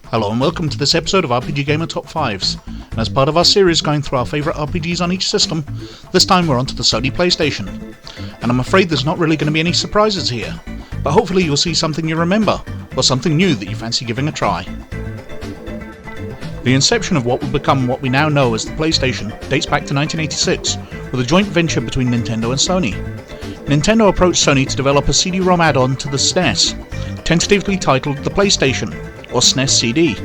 Hello and welcome to this episode of RPGGamer Top 5s, and as part of our series going through our favourite RPGs on each system, this time we're onto the Sony Playstation. And I'm afraid there's not really going to be any surprises here, but hopefully you'll see something you remember, or something new that you fancy giving a try. The inception of what would become what we now know as the PlayStation dates back to 1986, with a joint venture between Nintendo and Sony. Nintendo approached Sony to develop a CD-ROM add-on to the SNES, tentatively titled the PlayStation, or SNES CD.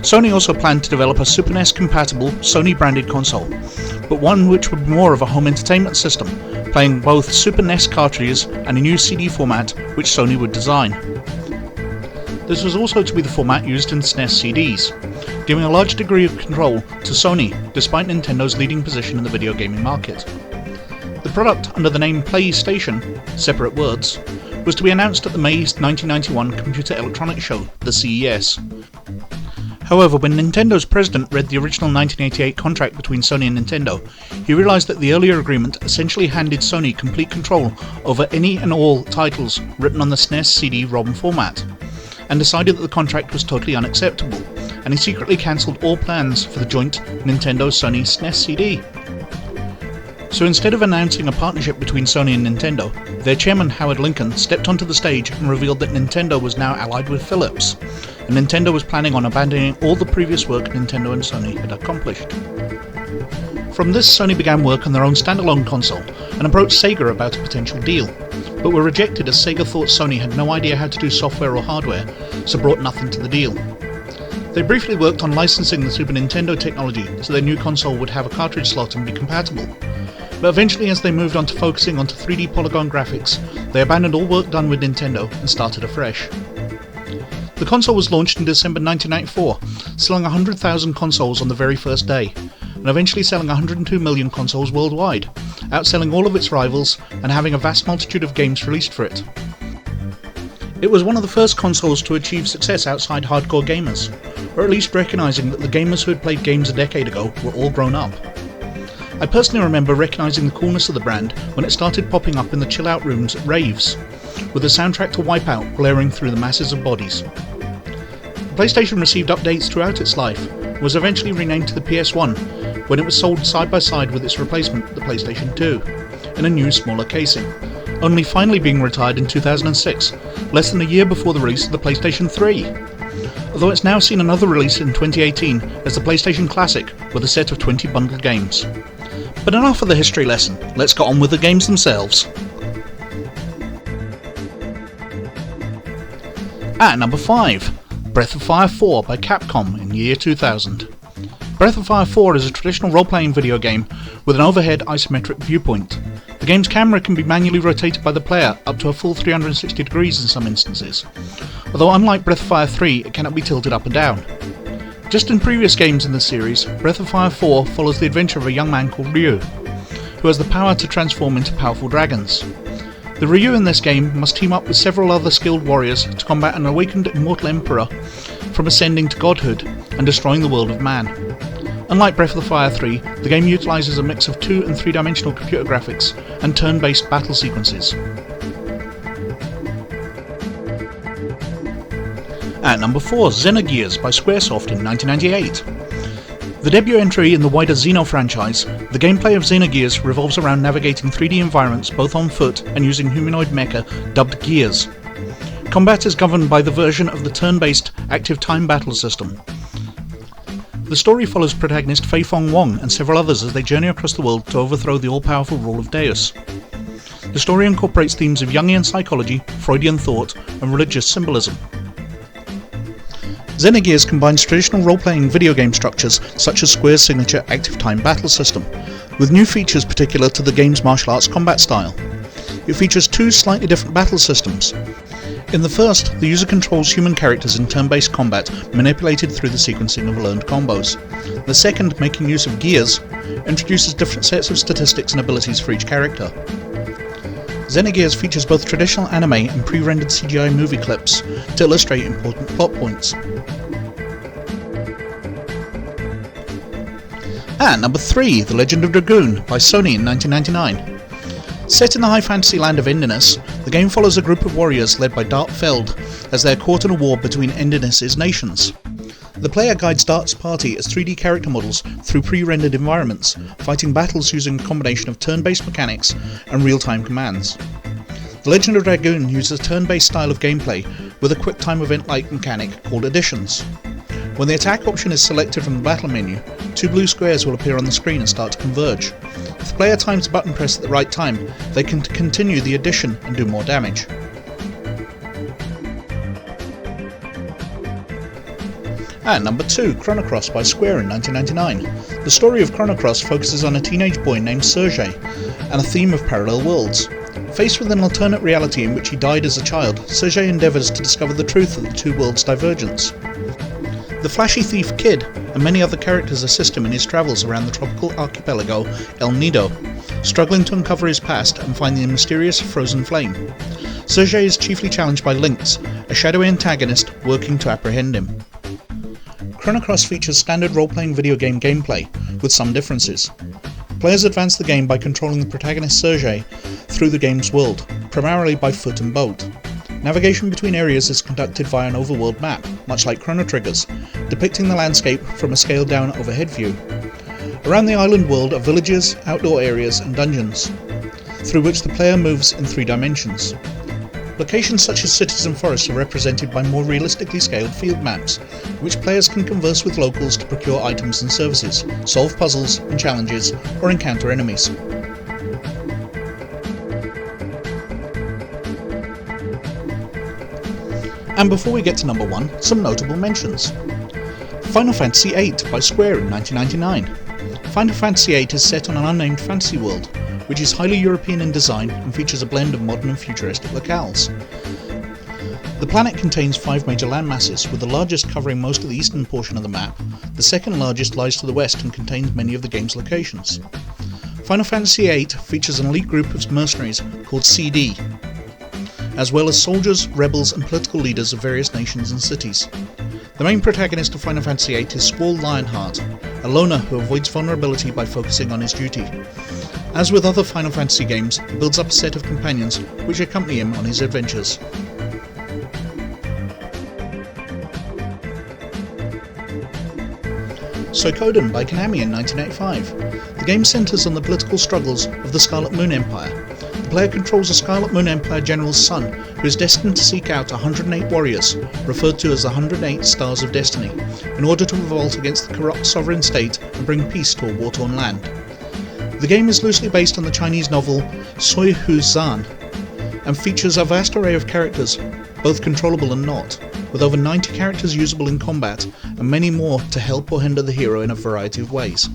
Sony also planned to develop a Super NES-compatible, Sony-branded console, but one which would be more of a home entertainment system, playing both Super NES cartridges and a new CD format which Sony would design. This was also to be the format used in SNES CDs, giving a large degree of control to Sony despite Nintendo's leading position in the video gaming market. The product, under the name PlayStation, separate words, was to be announced at the May 1991 Computer Electronics Show, the CES. However, when Nintendo's president read the original 1988 contract between Sony and Nintendo, he realised that the earlier agreement essentially handed Sony complete control over any and all titles written on the SNES CD-ROM format, and decided that the contract was totally unacceptable, and he secretly cancelled all plans for the joint Nintendo-Sony SNES CD. So instead of announcing a partnership between Sony and Nintendo, their chairman Howard Lincoln stepped onto the stage and revealed that Nintendo was now allied with Philips, and Nintendo was planning on abandoning all the previous work Nintendo and Sony had accomplished. From this, Sony began work on their own standalone console and approached Sega about a potential deal, but were rejected as Sega thought Sony had no idea how to do software or hardware, so brought nothing to the deal. They briefly worked on licensing the Super Nintendo technology so their new console would have a cartridge slot and be compatible. But eventually, as they moved on to focusing onto 3D polygon graphics, they abandoned all work done with Nintendo and started afresh. The console was launched in December 1994, selling 100,000 consoles on the very first day, and eventually selling 102 million consoles worldwide, outselling all of its rivals and having a vast multitude of games released for it. It was one of the first consoles to achieve success outside hardcore gamers, or at least recognising that the gamers who had played games a decade ago were all grown up. I personally remember recognising the coolness of the brand when it started popping up in the chill-out rooms at raves, with the soundtrack to Wipeout blaring through the masses of bodies. The PlayStation received updates throughout its life, and was eventually renamed to the PS1 when it was sold side by side with its replacement, the PlayStation 2, in a new smaller casing, only finally being retired in 2006, less than a year before the release of the PlayStation 3. Although it's now seen another release in 2018 as the PlayStation Classic with a set of 20 bundled games. But enough of the history lesson, let's get on with the games themselves. At number 5, Breath of Fire 4 by Capcom in the year 2000. Breath of Fire 4 is a traditional role-playing video game with an overhead isometric viewpoint. The game's camera can be manually rotated by the player up to a full 360 degrees in some instances, although unlike Breath of Fire 3 it cannot be tilted up and down. Just in previous games in the series, Breath of Fire 4 follows the adventure of a young man called Ryu, who has the power to transform into powerful dragons. The Ryu in this game must team up with several other skilled warriors to combat an awakened immortal emperor from ascending to godhood and destroying the world of man. Unlike Breath of Fire 3, the game utilises a mix of 2- and 3-dimensional computer graphics and turn-based battle sequences. At number 4, Xenogears by Squaresoft in 1998. The debut entry in the wider Xeno franchise, the gameplay of Xenogears revolves around navigating 3D environments both on foot and using humanoid mecha dubbed Gears. Combat is governed by the version of the turn-based active time battle system. The story follows protagonist Fei Fong Wong and several others as they journey across the world to overthrow the all-powerful rule of Deus. The story incorporates themes of Jungian psychology, Freudian thought, and religious symbolism. Xenogears combines traditional role-playing video game structures such as Square's signature active time battle system, with new features particular to the game's martial arts combat style. It features 2 slightly different battle systems. In the first, the user controls human characters in turn-based combat manipulated through the sequencing of learned combos. The second, making use of Gears, introduces different sets of statistics and abilities for each character. Xenogears features both traditional anime and pre-rendered CGI movie clips to illustrate important plot points. At number 3, The Legend of Dragoon by Sony in 1999. Set in the high fantasy land of Endiness, the game follows a group of warriors led by Dart Feld as they are caught in a war between Endiness' nations. The player guides Dart's party as 3D character models through pre-rendered environments, fighting battles using a combination of turn-based mechanics and real-time commands. The Legend of Dragoon uses a turn-based style of gameplay with a quick-time event-like mechanic called additions. When the attack option is selected from the battle menu, 2 blue squares will appear on the screen and start to converge. If the player times the button press at the right time, they can continue the addition and do more damage. At number 2, Chrono Cross by Square in 1999. The story of Chrono Cross focuses on a teenage boy named Sergei and a theme of parallel worlds. Faced with an alternate reality in which he died as a child, Sergei endeavours to discover the truth of the two worlds' divergence. The flashy thief Kid and many other characters assist him in his travels around the tropical archipelago El Nido, struggling to uncover his past and find the mysterious frozen flame. Sergei is chiefly challenged by Lynx, a shadowy antagonist working to apprehend him. Chrono Cross features standard role-playing video game gameplay, with some differences. Players advance the game by controlling the protagonist Sergei through the game's world, primarily by foot and boat. Navigation between areas is conducted via an overworld map, much like Chrono Trigger's, depicting the landscape from a scaled-down overhead view. Around the island world are villages, outdoor areas and dungeons, through which the player moves in 3 dimensions. Locations such as cities and forests are represented by more realistically scaled field maps, in which players can converse with locals to procure items and services, solve puzzles and challenges, or encounter enemies. And before we get to number 1, some notable mentions. Final Fantasy VIII by Square in 1999. Final Fantasy VIII is set on an unnamed fantasy world, which is highly European in design and features a blend of modern and futuristic locales. The planet contains 5 major landmasses, with the largest covering most of the eastern portion of the map. The second largest lies to the west and contains many of the game's locations. Final Fantasy VIII features an elite group of mercenaries called CD, as well as soldiers, rebels and political leaders of various nations and cities. The main protagonist of Final Fantasy VIII is Squall Lionheart, a loner who avoids vulnerability by focusing on his duty. As with other Final Fantasy games, he builds up a set of companions which accompany him on his adventures. Sokkadan by Konami in 1985. The game centres on the political struggles of the Scarlet Moon Empire. The player controls a Scarlet Moon Empire general's son who is destined to seek out 108 warriors, referred to as the 108 Stars of Destiny, in order to revolt against the corrupt sovereign state and bring peace to a war-torn land. The game is loosely based on the Chinese novel Sui Hu Zhan and features a vast array of characters, both controllable and not, with over 90 characters usable in combat and many more to help or hinder the hero in a variety of ways.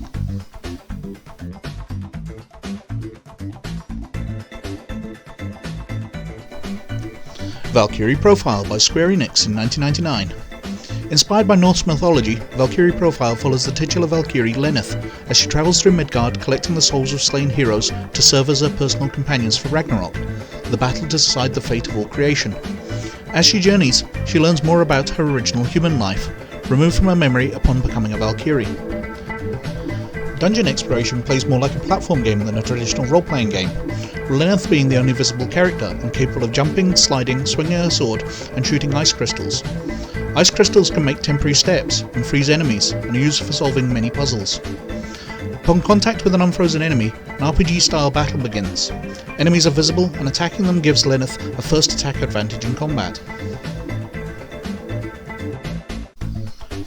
Valkyrie Profile by Square Enix in 1999. Inspired by Norse mythology, Valkyrie Profile follows the titular Valkyrie Lenneth as she travels through Midgard collecting the souls of slain heroes to serve as her personal companions for Ragnarok, the battle to decide the fate of all creation. As she journeys, she learns more about her original human life, removed from her memory upon becoming a Valkyrie. Dungeon exploration plays more like a platform game than a traditional role-playing game, with Lenneth being the only visible character and capable of jumping, sliding, swinging her sword and shooting ice crystals. Ice crystals can make temporary steps and freeze enemies and are used for solving many puzzles. Upon contact with an unfrozen enemy, an RPG-style battle begins. Enemies are visible and attacking them gives Lenneth a first attack advantage in combat.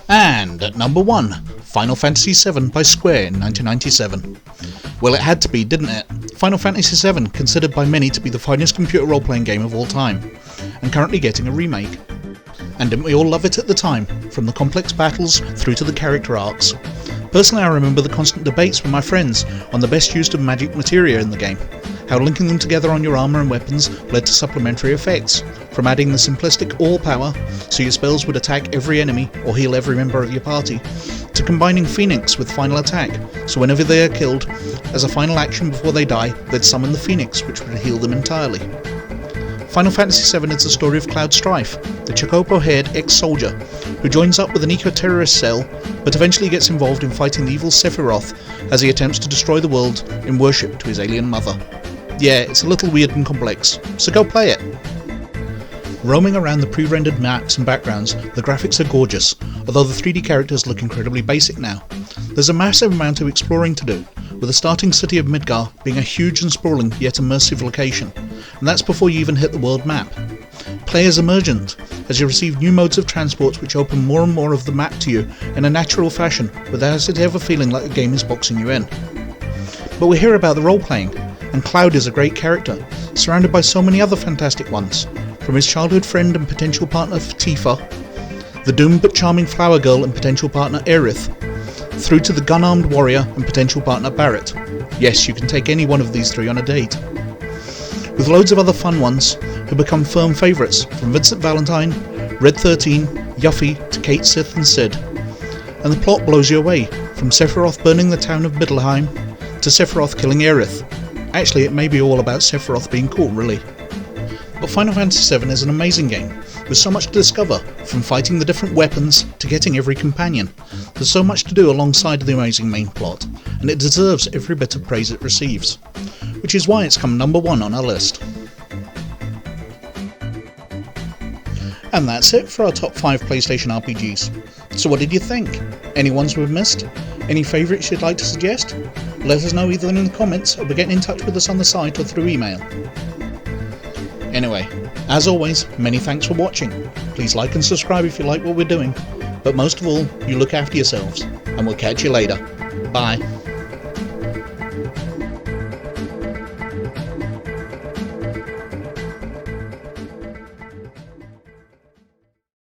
And at number 1, Final Fantasy VII by Square in 1997. Well, it had to be, didn't it? Final Fantasy VII, considered by many to be the finest computer role-playing game of all time, and currently getting a remake. And didn't we all love it at the time, from the complex battles through to the character arcs? Personally, I remember the constant debates with my friends on the best use of magic materia in the game, how linking them together on your armour and weapons led to supplementary effects, from adding the simplistic all power, so your spells would attack every enemy or heal every member of your party, to combining Phoenix with Final Attack, so whenever they are killed, as a final action before they die, they'd summon the Phoenix, which would heal them entirely. Final Fantasy VII is the story of Cloud Strife, the Chocobo-haired ex-soldier, who joins up with an eco-terrorist cell, but eventually gets involved in fighting the evil Sephiroth as he attempts to destroy the world in worship to his alien mother. Yeah, it's a little weird and complex, so go play it. Roaming around the pre-rendered maps and backgrounds, the graphics are gorgeous, although the 3D characters look incredibly basic now. There's a massive amount of exploring to do, with the starting city of Midgar being a huge and sprawling yet immersive location, and that's before you even hit the world map. Play is emergent, as you receive new modes of transport which open more and more of the map to you in a natural fashion without it ever feeling like the game is boxing you in. But we hear about the role-playing, and Cloud is a great character, surrounded by so many other fantastic ones, from his childhood friend and potential partner Tifa, the doomed but charming flower girl and potential partner Aerith, through to the gun-armed warrior and potential partner Barrett. Yes, you can take any one of these three on a date. With loads of other fun ones who become firm favourites, from Vincent Valentine, Red 13, Yuffie to Kate Sith and Sid. And the plot blows you away, from Sephiroth burning the town of Middelheim to Sephiroth killing Aerith. Actually, it may be all about Sephiroth being cool, really. But Final Fantasy VII is an amazing game, with so much to discover, from fighting the different weapons to getting every companion. There's so much to do alongside the amazing main plot, and it deserves every bit of praise it receives, which is why it's come number 1 on our list. And that's it for our top 5 PlayStation RPGs. So what did you think? Any ones we've missed? Any favourites you'd like to suggest? Let us know either in the comments or by getting in touch with us on the site or through email. Anyway, as always, many thanks for watching. Please like and subscribe if you like what we're doing. But most of all, you look after yourselves, and we'll catch you later. Bye.